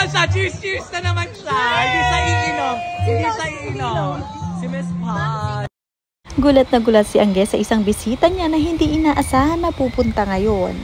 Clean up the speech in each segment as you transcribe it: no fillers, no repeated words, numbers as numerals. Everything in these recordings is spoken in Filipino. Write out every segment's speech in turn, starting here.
naman siya. Cheers, cheers na naman siya. Hindi sa iinom. Hindi sa iinom. Si Miss Pat. Gulat na gulat si Angge sa isang bisita niya na hindi inaasahan na pupunta ngayon.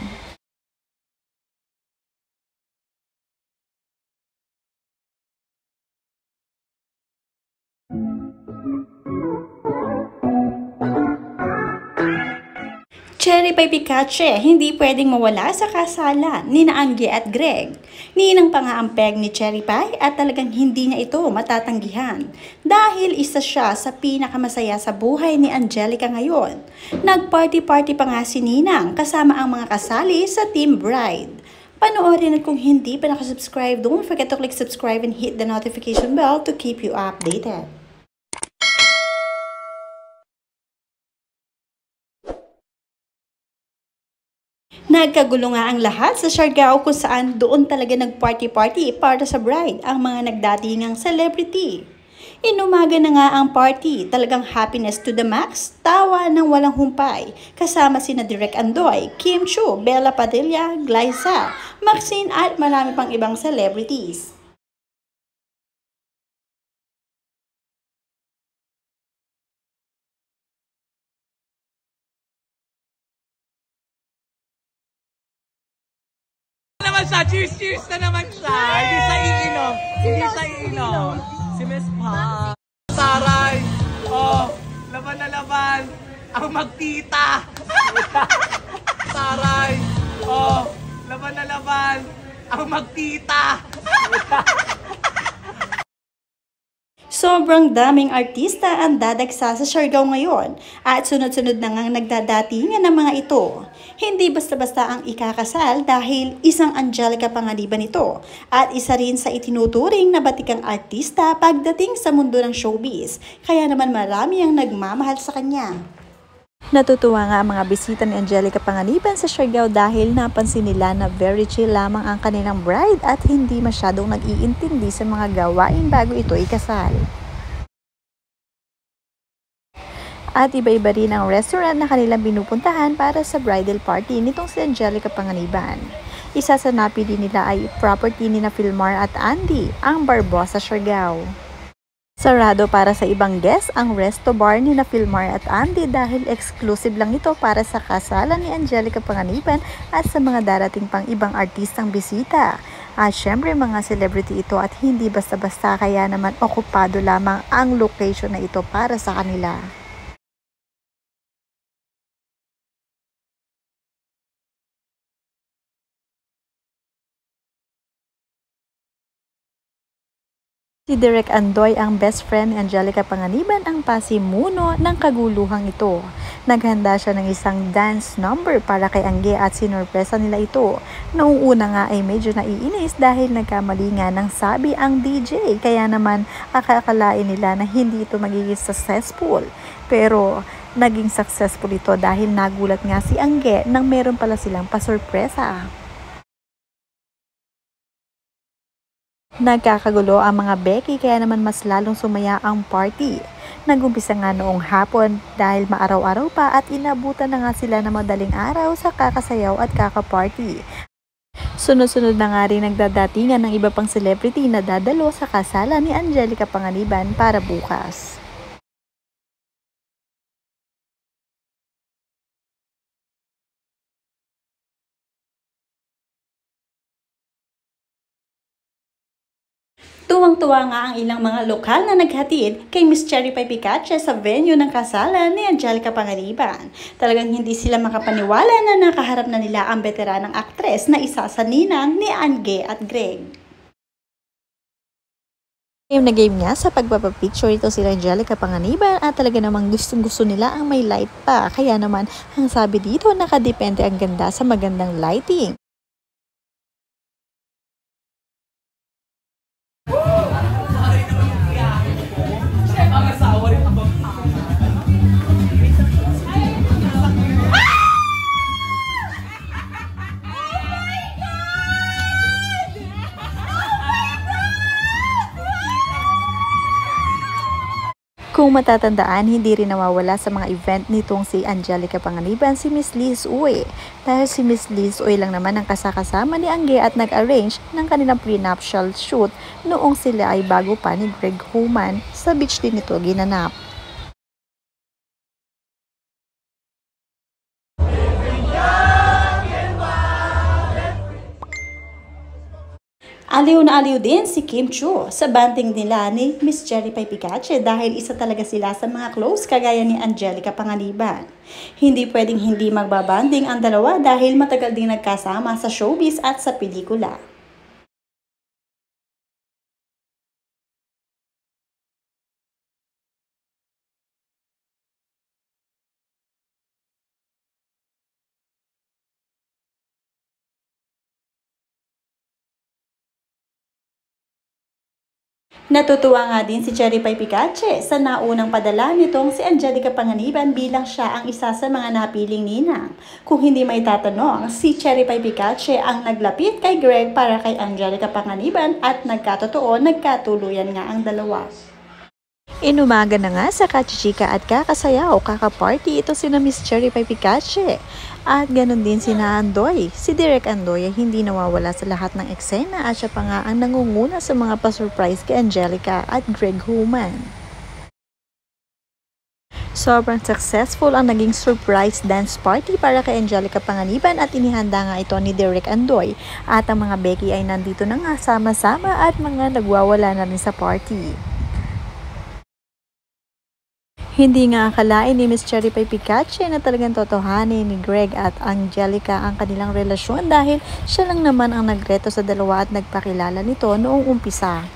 Cherry Pie Picache, hindi pwedeng mawala sa kasalan ni Angge at Greg. Ninang pa nga ang peg ni Cherry Pie at talagang hindi niya ito matatanggihan dahil isa siya sa pinakamasaya sa buhay ni Angelica ngayon. Nag-party-party pa nga si Ninang kasama ang mga kasali sa Team Bride. Panoorin at kung hindi pa nakasubscribe, don't forget to click subscribe and hit the notification bell to keep you updated. Nagkagulo nga ang lahat sa Siargao kung saan doon talaga nag-party-party para sa bride ang mga nagdatingang celebrity. Inumaga na nga ang party, talagang happiness to the max, tawa ng walang humpay, kasama sina Direk Andoy, Kim Chiu, Bella Padilla, Glyza, Maxine at marami pang ibang celebrities. Siya. Cheers, cheers na naman siya. Hindi sa iinom. Hindi sa iinom. Si Miss Pat. Saray. Oh, laban na laban. Ang magtita. Saray. Oh, laban na laban. Ang magtita. Sobrang daming artista ang dadagsa sa Siargao ngayon at sunod-sunod na ngang nagdadatingan ng mga ito. Hindi basta-basta ang ikakasal dahil isang Angelica Panganiban ito at isa rin sa itinuturing na batikang artista pagdating sa mundo ng showbiz. Kaya naman marami ang nagmamahal sa kanya. Natutuwa nga ang mga bisita ni Angelica Panganiban sa Siargao dahil napansin nila na very chill lamang ang kanilang bride at hindi masyadong nag-iintindi sa mga gawain bago ito ikasal. At iba-iba rin ang restaurant na kanilang pinupuntahan para sa bridal party nitong si Angelica Panganiban. Isa sa napili nila ay property ni na Philmar at Andy, ang Barbosa, Siargao. Sarado para sa ibang guests ang resto bar ni na Philmar at Andy dahil exclusive lang ito para sa kasalan ni Angelica Panganiban at sa mga darating pang ibang artistang bisita. At syempre mga celebrity ito at hindi basta-basta kaya naman okupado lamang ang location na ito para sa kanila. Si Direk Andoy, ang best friend ni Angelica Panganiban, ang pasimuno ng kaguluhang ito. Naghanda siya ng isang dance number para kay Angge at sinurpresa nila ito. Noong una nga ay medyo naiinis dahil nagkamali nga ng sabi ang DJ. Kaya naman akakalain nila na hindi ito magiging successful. Pero naging successful ito dahil nagulat nga si Angge nang meron pala silang pasurpresa. Nagkakagulo ang mga Becky kaya naman mas lalong sumaya ang party. Nagumpisa nga noong hapon dahil maaraw-araw pa at inabutan na nga sila ng madaling araw sa kakasayaw at kakaparty. Sunod-sunod na nga rin nagdadatingan ng iba pang celebrity na dadalo sa kasalan ni Angelica Panganiban para bukas. Tuwang-tuwa nga ang ilang mga lokal na naghatid kay Miss Cherry Pie Picache sa venue ng kasalan ni Angelica Panganiban. Talagang hindi sila makapaniwala na nakaharap na nila ang veteranang aktres na isa sa ninang ni Angge at Greg. Game na game nga sa pagpapapicture ito sila Angelica Panganiban at talaga namang gustong-gusto nila ang may light pa. Kaya naman ang sabi dito nakadepende ang ganda sa magandang lighting. Kung matatandaan, hindi rin nawawala sa mga event nitong si Angelica Panganiban si Miss Liz Uy. Dahil si Miss Liz Uy lang naman ang kasakasama ni Angge at nag-arrange ng kanilang prenuptial shoot noong sila ay bago pa ni Greg Human. Sa beach din ito ginanap. Aliw na aliw din si Kim Chiu sa banting nila ni Miss Cherry Pie Picache dahil isa talaga sila sa mga close kagaya ni Angelica Panganiban. Hindi pwedeng hindi magbabanding ang dalawa dahil matagal din nagkasama sa showbiz at sa pelikula. Natutuwa nga din si Cherry Pie Picache sa naunang padala nitong si Angelica Panganiban bilang siya ang isa sa mga napiling ninang. Kung hindi may tatanong, si Cherry Pie Picache ang naglapit kay Greg para kay Angelica Panganiban at nagkatotoo, nagkatuluyan nga ang dalawa. Inumaga na nga sa kachichika at kakasayaw, kakaparty ito sina Miss Cherry Pie Picache. At ganun din sina Andoy. Si Direk Andoy ay hindi nawawala sa lahat ng eksena at siya pa nga ang nangunguna sa mga pa-surprise kay Angelica at Greg Human. Sobrang successful ang naging surprise dance party para kay Angelica Panganiban at inihanda nga ito ni Direk Andoy. At ang mga Becky ay nandito na nga sama-sama at mga nagwawala na rin sa party. Hindi nga akalain ni Miss Cherry Pie Picache na talagang totohanin ni Greg at Angelica ang kanilang relasyon dahil siya lang naman ang nagreto sa dalawa at nagpakilala nito noong umpisa.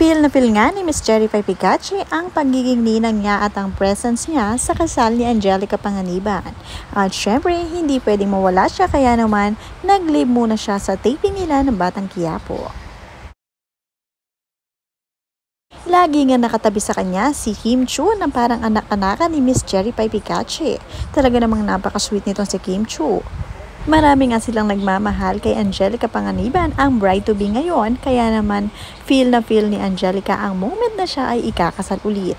Feel na feel nga ni Miss Cherry Pie Picache ang pagiging ninang niya at ang presence niya sa kasal ni Angelica Panganiban. At syempre, hindi pwedeng mawala siya kaya naman nag-live muna siya sa taping nila ng Batang Quiapo. Lagi nga nakatabi sa kanya si Kim Chiu na parang anak-anakan ni Miss Cherry Pie Picache. Talaga namang napaka-sweet nitong si Kim Chiu. Marami nga silang nagmamahal kay Angelica Panganiban ang bride-to-be ngayon kaya naman feel na feel ni Angelica ang moment na siya ay ikakasal ulit.